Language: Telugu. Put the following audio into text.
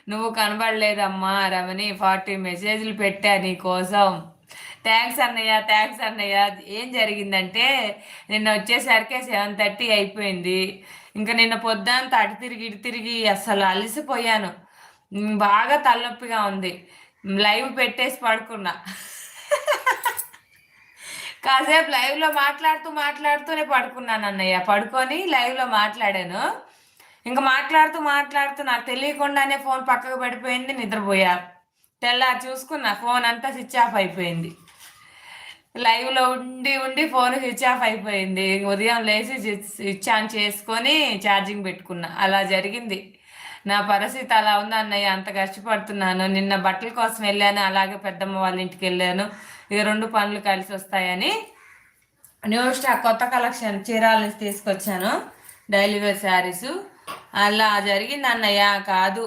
నువ్వు కనబడలేదమ్మా రమణి, 40 మెసేజ్లు పెట్టా నీ కోసం. థ్యాంక్స్ అన్నయ్య, థ్యాంక్స్ అన్నయ్య. ఏం జరిగిందంటే నిన్న వచ్చేసరికి 7:30 అయిపోయింది. ఇంకా నిన్న పొద్దుంతా అటు తిరిగి ఇటు తిరిగి అసలు అలసిపోయాను. బాగా తలనొప్పిగా ఉంది. లైవ్ పెట్టేసి పడుకున్నా. కాసేపు లైవ్లో మాట్లాడుతూ మాట్లాడుతూనే పడుకున్నాను అన్నయ్య. పడుకొని లైవ్లో మాట్లాడాను. ఇంకా మాట్లాడుతూ మాట్లాడుతూ నాకు తెలియకుండానే ఫోన్ పక్కకు పడిపోయింది, నిద్రపోయా. తెల్లారి చూసుకున్నా ఫోన్ అంతా స్విచ్ ఆఫ్ అయిపోయింది. లైవ్లో ఉండి ఉండి ఫోన్ స్విచ్ ఆఫ్ అయిపోయింది. ఉదయం లేచి స్విచ్ ఆన్ చేసుకొని ఛార్జింగ్ పెట్టుకున్నా. అలా జరిగింది. నా పరిస్థితి అలా ఉంది అన్నయ్య. అంత కష్టపడుతున్నాను. నిన్న బట్టల కోసం వెళ్ళాను, అలాగే పెద్దమ్మ వాళ్ళ ఇంటికి వెళ్ళాను. ఇక 2 పనులు కలిసి వస్తాయని న్యూ స్టాక్ కొత్త కలెక్షన్ చీరాల నుంచి తీసుకొచ్చాను, డైలీ వేర్ శారీస్. అలా జరిగింది అన్నయ్య. కాదు